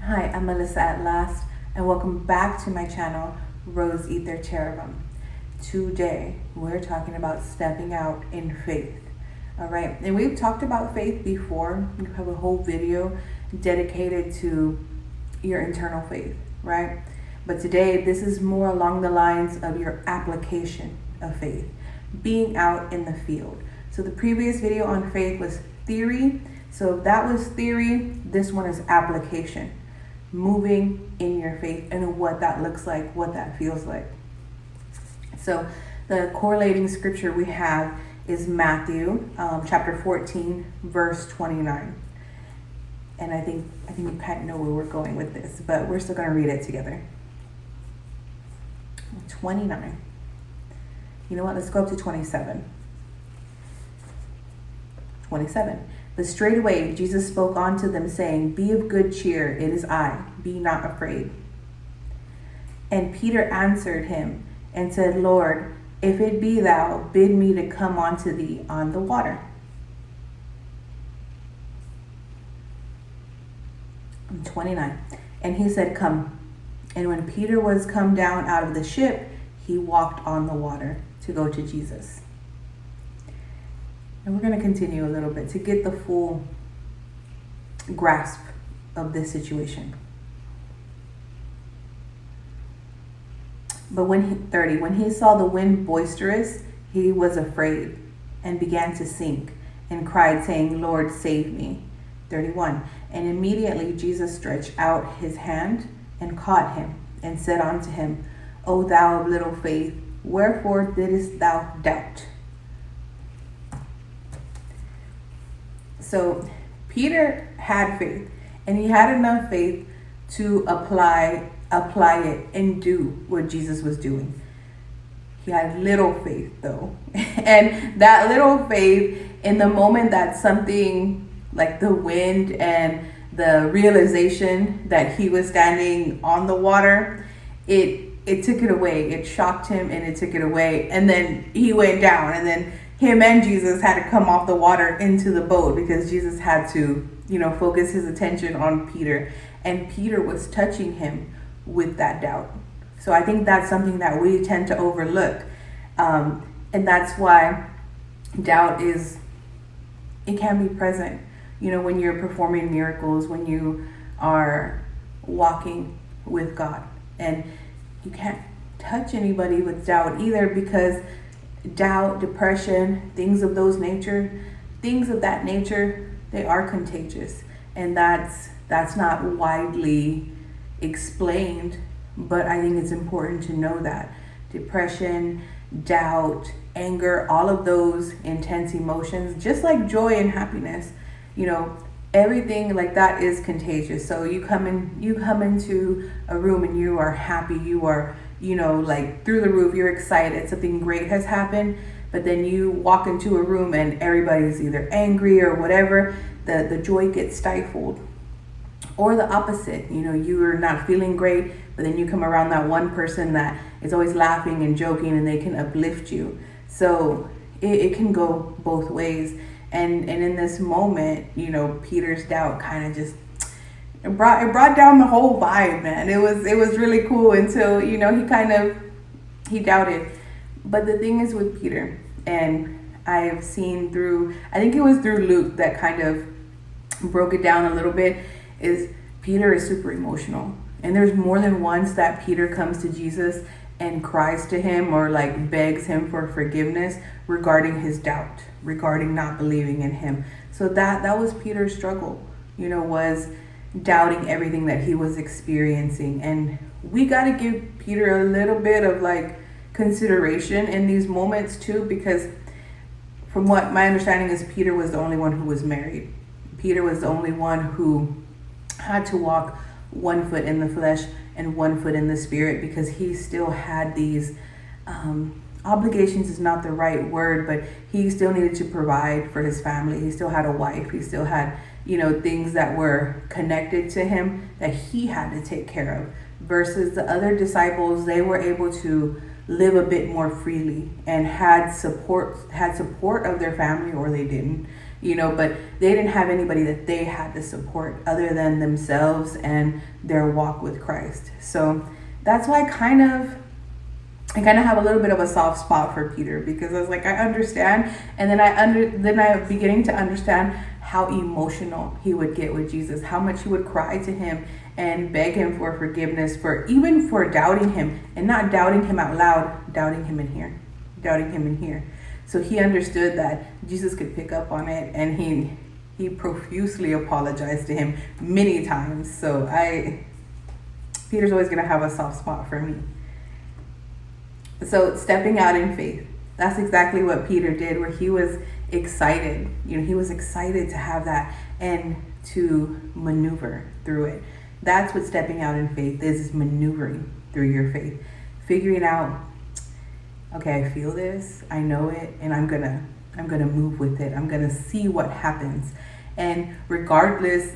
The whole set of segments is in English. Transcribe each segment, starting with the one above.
Hi, I'm Melissa at last, and welcome back to my channel, Rose Ether Cherubim. Today, we're talking about stepping out in faith. All right, and we've talked about faith before. We have a whole video dedicated to your internal faith, right? But today, this is more along the lines of your application of faith, being out in the field. So the previous video on faith was theory. So if that was theory, this one is application. Moving in your faith and what that looks like, what that feels like. So the correlating scripture we have is Matthew chapter 14, verse 29. And I think you kind of know where we're going with this, but we're still going to read it together. 29. You know what? Let's go up to 27. 27. But straightway Jesus spoke unto them, saying, Be of good cheer, it is I, be not afraid. And Peter answered him and said, Lord, if it be thou, bid me to come unto thee on the water. 29. And he said, Come. And when Peter was come down out of the ship, he walked on the water to go to Jesus. And we're going to continue a little bit to get the full grasp of this situation. But when he saw the wind boisterous, he was afraid and began to sink and cried, saying, Lord, save me. 31. And immediately Jesus stretched out his hand and caught him and said unto him, O thou of little faith, wherefore didst thou doubt? So Peter had faith, and he had enough faith to apply it and do what Jesus was doing. He had little faith though. And that little faith, in the moment that something like the wind and the realization that he was standing on the water, it took it away. It shocked him and it took it away. And then he went down, and then him and Jesus had to come off the water into the boat because Jesus had to, focus his attention on Peter. And Peter was touching him with that doubt. So I think that's something that we tend to overlook. And that's why doubt it can be present, when you're performing miracles, when you are walking with God. And you can't touch anybody with doubt either, because doubt, depression, things of that nature, they are contagious. And that's not widely explained, but I think it's important to know that depression, doubt, anger, all of those intense emotions, just like joy and happiness, everything like that is contagious. So you come into a room and you are happy, you are like through the roof, you're excited, something great has happened, but then you walk into a room and everybody's either angry or whatever, the joy gets stifled. Or the opposite, you are not feeling great, but then you come around that one person that is always laughing and joking and they can uplift you. So it can go both ways. And in this moment, Peter's doubt kind of just it brought down the whole vibe, man. It was really cool until, he doubted. But the thing is with Peter, and I've seen I think it was through Luke that kind of broke it down a little bit, is Peter is super emotional. And there's more than once that Peter comes to Jesus and cries to him or like begs him for forgiveness regarding his doubt, regarding not believing in him. So that was Peter's struggle, was doubting everything that he was experiencing. And we got to give Peter a little bit of like consideration in these moments too, because from what my understanding is, Peter was the only one who was married. Peter was the only one who had to walk 1 foot in the flesh and 1 foot in the spirit, because he still had these obligations is not the right word, but he still needed to provide for his family. He still had a wife. He still had, things that were connected to him that he had to take care of, versus the other disciples. They were able to live a bit more freely and had support of their family, or they didn't. but they didn't have anybody that they had to support other than themselves and their walk with Christ. So that's why I kind of have a little bit of a soft spot for Peter, because I was like, I understand. And then I'm beginning to understand how emotional he would get with Jesus, how much he would cry to him and beg him for forgiveness, for doubting him, and not doubting him out loud, doubting him in here. So he understood that Jesus could pick up on it, and he profusely apologized to him many times. So Peter's always going to have a soft spot for me. So stepping out in faith, that's exactly what Peter did, where he was excited. He was excited to have that and to maneuver through it. That's what stepping out in faith is maneuvering through your faith. Figuring out, okay, I feel this, I know it, and I'm gonna move with it. I'm gonna see what happens. And regardless,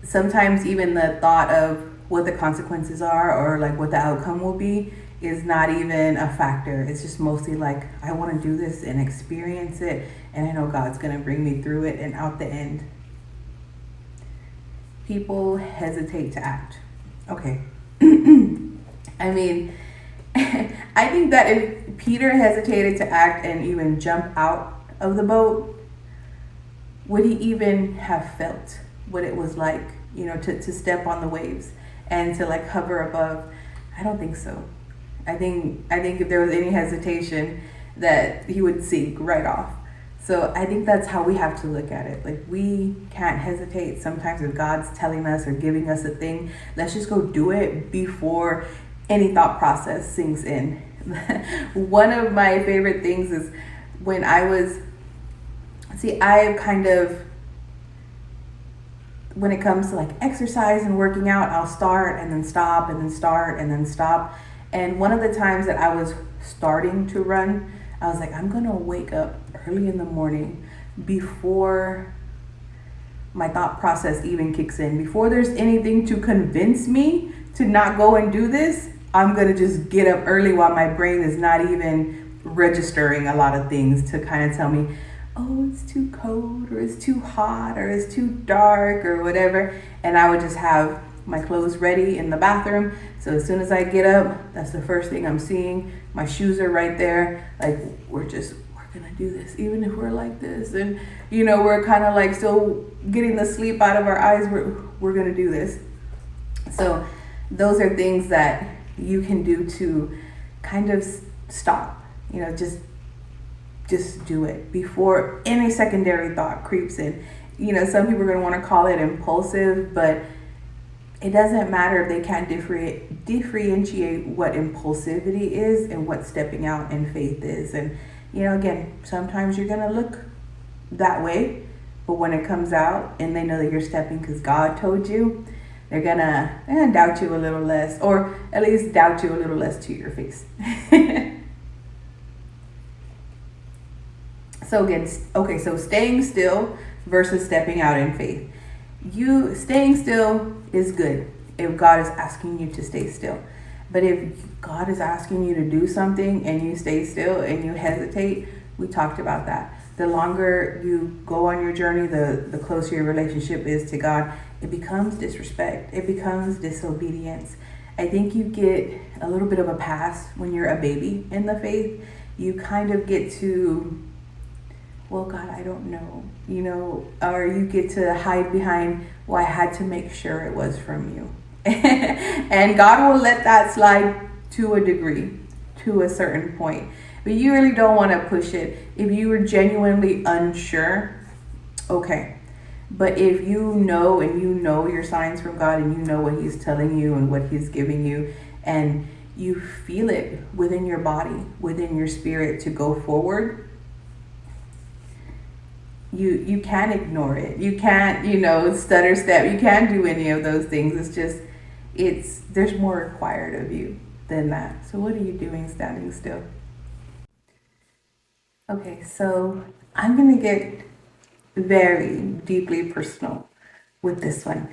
sometimes even the thought of what the consequences are, or like what the outcome will be, is not even a factor. It's just mostly like, I want to do this and experience it, and I know God's going to bring me through it and out the end. People hesitate to act. Okay. I mean, I think that if Peter hesitated to act and even jump out of the boat, would he even have felt what it was like, to step on the waves and to like hover above? I don't think so. I think if there was any hesitation, that he would sink right off. So I think that's how we have to look at it. Like, we can't hesitate sometimes if God's telling us or giving us a thing. Let's just go do it before any thought process sinks in. One of my favorite things is when when it comes to like exercise and working out, I'll start and then stop and then start and then stop. And one of the times that I was starting to run, I was like, I'm going to wake up early in the morning before my thought process even kicks in. Before there's anything to convince me to not go and do this, I'm going to just get up early while my brain is not even registering a lot of things to kind of tell me, oh, it's too cold, or it's too hot, or it's too dark, or whatever. And I would just have my clothes ready in the bathroom. So as soon as I get up, that's the first thing I'm seeing. My shoes are right there. Like, we're gonna do this, even if we're like this. And, we're kind of like still getting the sleep out of our eyes. We're gonna do this. So those are things that you can do to kind of stop, just do it before any secondary thought creeps in. Some people are going to want to call it impulsive, but it doesn't matter if they can't differentiate what impulsivity is and what stepping out in faith is. And, again, sometimes you're going to look that way, but when it comes out and they know that you're stepping because God told you, they're gonna doubt you a little less, or at least doubt you a little less to your face. So staying still versus stepping out in faith. Staying still is good if God is asking you to stay still. But if God is asking you to do something and you stay still and you hesitate, we talked about that. The longer you go on your journey, the closer your relationship is to God. It becomes disrespect. It becomes disobedience. I think you get a little bit of a pass when you're a baby in the faith. You kind of get to, well, God, I don't know, or you get to hide behind, well, I had to make sure it was from you. And God will let that slide to a degree, to a certain point. But you really don't want to push it. If you were genuinely unsure, okay. But if you know your signs from God, and you know what He's telling you and what He's giving you, and you feel it within your body, within your spirit to go forward, you can't ignore it. You can't, stutter step. You can't do any of those things. There's more required of you than that. So what are you doing standing still? Okay, so I'm going to get very deeply personal with this one.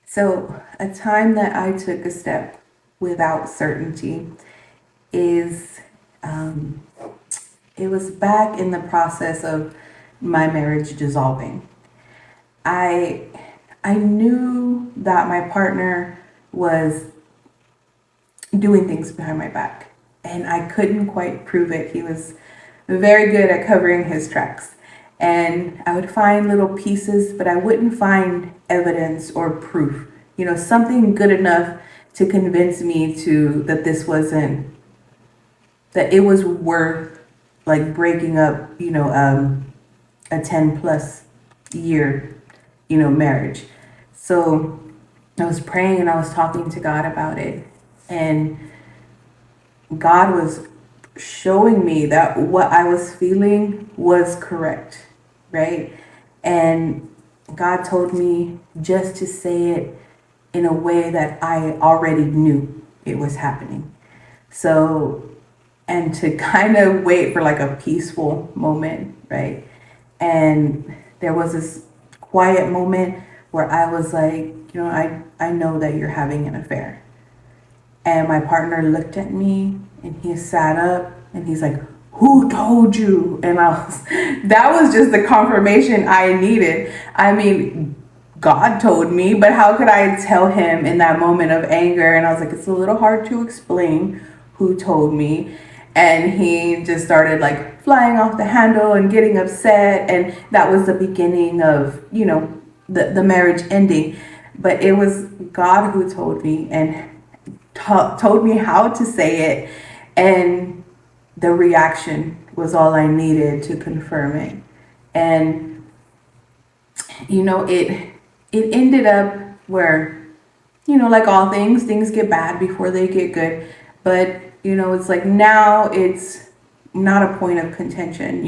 So a time that I took a step without certainty is, it was back in the process of my marriage dissolving. I I knew that my partner was doing things behind my back, and I couldn't quite prove it. He was very good at covering his tracks. And I would find little pieces, but I wouldn't find evidence or proof. Something good enough to convince me to that this wasn't that it was worth like breaking up, a 10 plus year, marriage. So I was praying and I was talking to God about it. And God was showing me that what I was feeling was correct, right? And God told me just to say it in a way that I already knew it was happening. So, and to kind of wait for like a peaceful moment, right? And there was this quiet moment where I was like, I know that you're having an affair. And my partner looked at me and he sat up and he's like, who told you? And that was just the confirmation I needed. I mean, God told me, but how could I tell him in that moment of anger? And I was like, it's a little hard to explain who told me. And he just started like flying off the handle and getting upset. And that was the beginning of, the marriage ending. But it was God who told me and told me how to say it. And the reaction was all I needed to confirm it. And, it ended up where, like all things get bad before they get good. But, it's like now it's not a point of contention.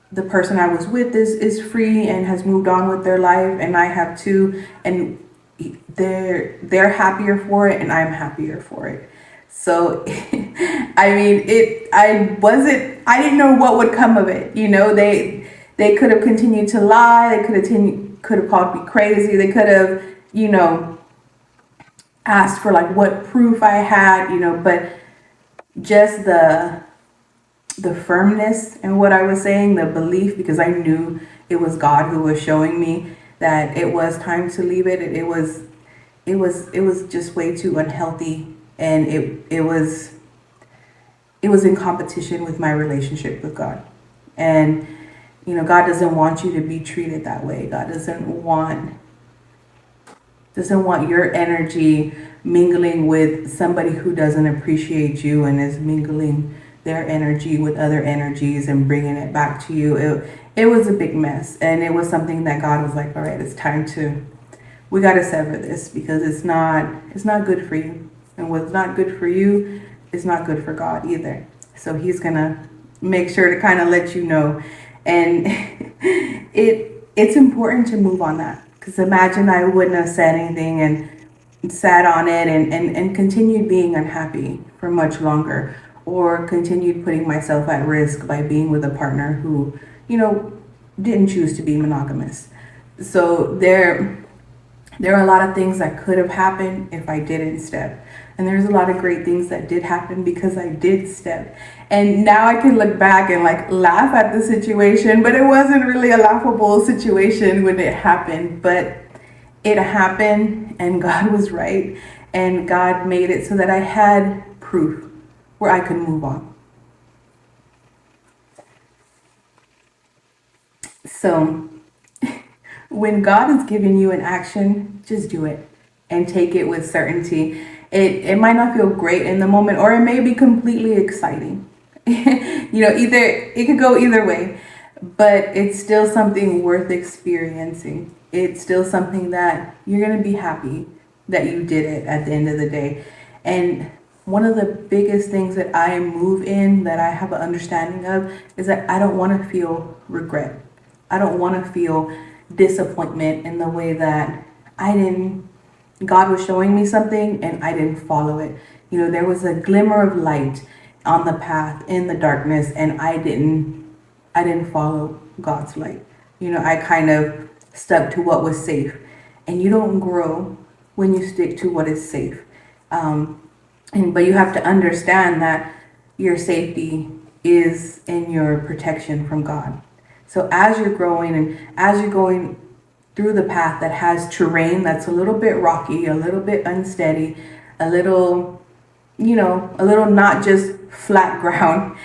The person I was with is free and has moved on with their life, and I have too. And they're happier for it and I'm happier for it. So I mean I didn't know what would come of it. They could have continued to lie, they could have called me crazy, they could have, asked for like what proof I had, but just the firmness in what I was saying, the belief, because I knew it was God who was showing me that it was time to leave it. It was just way too unhealthy, and it was in competition with my relationship with God. And God doesn't want you to be treated that way. God doesn't want your energy mingling with somebody who doesn't appreciate you and is mingling their energy with other energies and bringing it back to you. It was a big mess, and it was something that God was like, all right, it's time we got to sever this, because it's not good for you. And what's not good for you is not good for God either. So he's going to make sure to kind of let you know. And it's important to move on that, because imagine I wouldn't have said anything and sat on it and continued being unhappy for much longer, or continued putting myself at risk by being with a partner who, didn't choose to be monogamous. So there are a lot of things that could have happened if I didn't step. And there's a lot of great things that did happen because I did step. And now I can look back and like laugh at the situation, but it wasn't really a laughable situation when it happened. But it happened, and God was right. And God made it so that I had proof where I could move on. So when God is giving you an action, just do it and take it with certainty. It might not feel great in the moment, or it may be completely exciting. It could go either way, but it's still something worth experiencing. It's still something that you're going to be happy that you did it at the end of the day. And one of the biggest things that I move in, that I have an understanding of, is that I don't want to feel regret. I don't want to feel disappointment in the way that God was showing me something and I didn't follow it. There was a glimmer of light on the path in the darkness, and I didn't follow God's light. I kind of stuck to what was safe, and you don't grow when you stick to what is safe. But you have to understand that your safety is in your protection from God. So as you're growing and as you're going through the path that has terrain that's a little bit rocky, a little bit unsteady, a little, a little not just flat ground,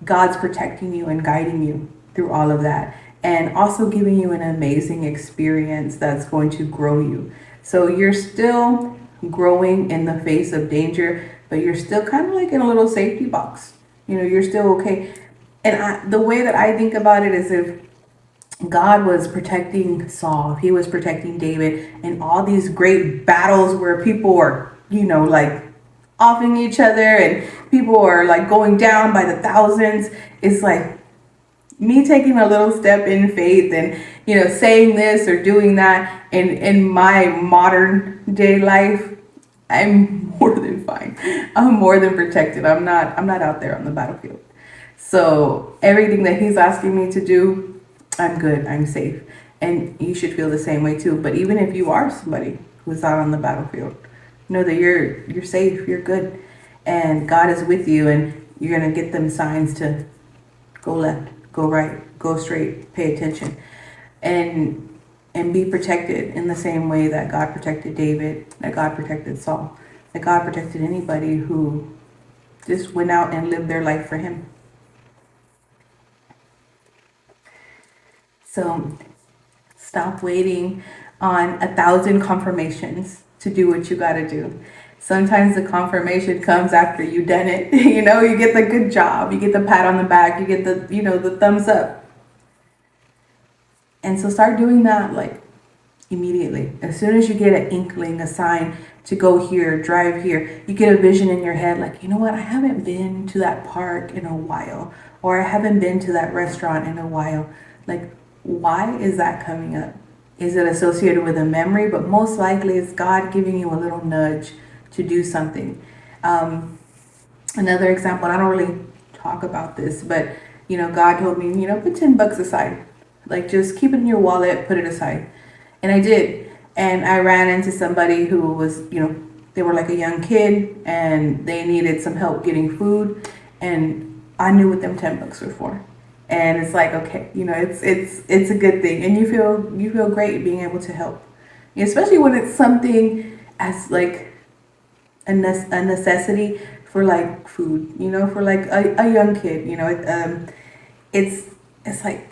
God's protecting you and guiding you through all of that, and also giving you an amazing experience that's going to grow you. So you're still growing in the face of danger, but you're still kind of like in a little safety box. You're still okay. And the way that I think about it is, if God was protecting Saul, if he was protecting David, and all these great battles where people are, like offing each other and people are like going down by the thousands, it's like me taking a little step in faith and, saying this or doing that in my modern day life. I'm more than fine. I'm more than protected. I'm not out there on the battlefield. So everything that he's asking me to do, I'm good. I'm safe. And you should feel the same way too. But even if you are somebody who's out on the battlefield, know that you're safe, you're good. And God is with you, and you're going to get them signs to go left, go right, go straight, pay attention. And be protected in the same way that God protected David, that God protected Saul, that God protected anybody who just went out and lived their life for him. So stop waiting on 1,000 confirmations to do what you got to do. Sometimes the confirmation comes after you done it. You get the good job, you get the pat on the back, you get the, the thumbs up. And so start doing that like immediately. As soon as you get an inkling, a sign to go here, drive here, you get a vision in your head like, you know what, I haven't been to that park in a while, or I haven't been to that restaurant in a while. Like, why is that coming up? Is it associated with a memory? But most likely it's God giving you a little nudge to do something. Another example, and I don't really talk about this, but God told me, put $10 aside. Like, just keep it in your wallet, put it aside. And I did. And I ran into somebody who was, they were like a young kid and they needed some help getting food. And I knew what them $10 were for. And it's like, okay, it's a good thing. And you feel great being able to help. Especially when it's something as like a necessity for like food, for like a young kid, it's like,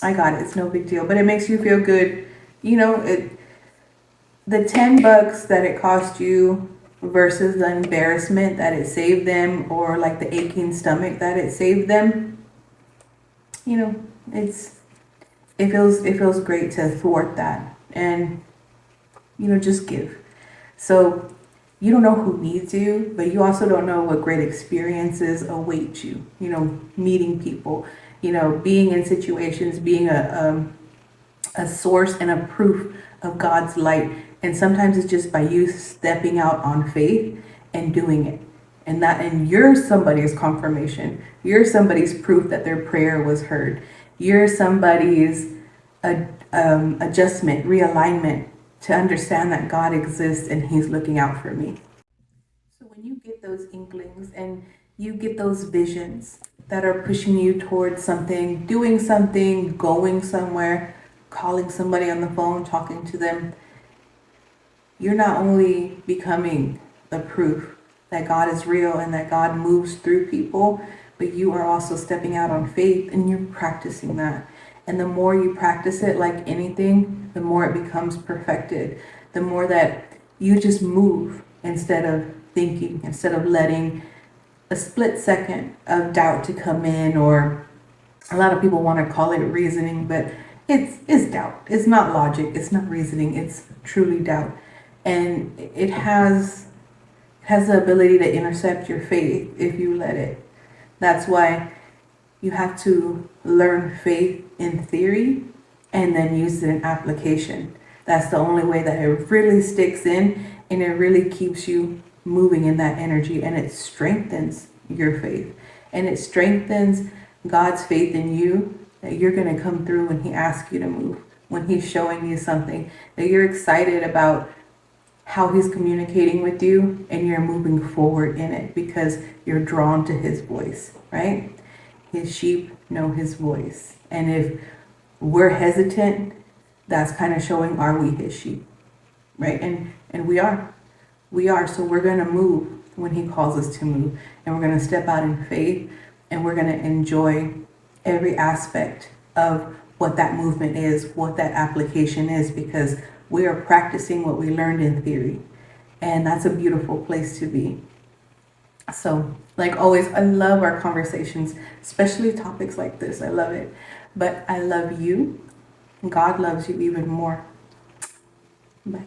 I got it. It's no big deal, but it makes you feel good. The $10 that it cost you versus the embarrassment that it saved them, or like the aching stomach that it saved them. It feels great to thwart that and, just give. So you don't know who needs you, but you also don't know what great experiences await you, meeting people, being in situations, being a source and a proof of God's light. And sometimes it's just by you stepping out on faith and doing it. And you're somebody's confirmation. You're somebody's proof that their prayer was heard. You're somebody's adjustment, realignment to understand that God exists and he's looking out for me. So when you get those inklings and you get those visions that are pushing you towards something, doing something, going somewhere, calling somebody on the phone, talking to them, you're not only becoming the proof that God is real and that God moves through people, but you are also stepping out on faith and you're practicing that. And the more you practice it, like anything, the more it becomes perfected. The more that you just move instead of thinking, instead of letting a split second of doubt to come in, or a lot of people want to call it reasoning, but it's doubt. It's not logic. It's not reasoning. It's truly doubt. And it has the ability to intercept your faith if you let it. That's why you have to learn faith in theory and then use it in application. That's the only way that it really sticks in, and it really keeps you moving in that energy, and it strengthens your faith, and it strengthens God's faith in you, that you're going to come through when he asks you to move, when he's showing you something, that you're excited about how he's communicating with you, and you're moving forward in it because you're drawn to his voice, right? His sheep know his voice. And if we're hesitant, that's kind of showing, are we his sheep? Right? And we are. We are. So we're going to move when he calls us to move. And we're going to step out in faith, and we're going to enjoy every aspect of what that movement is, what that application is, because we are practicing what we learned in theory. And that's a beautiful place to be. So, like always, I love our conversations, especially topics like this. I love it. But I love you. God loves you even more. Bye.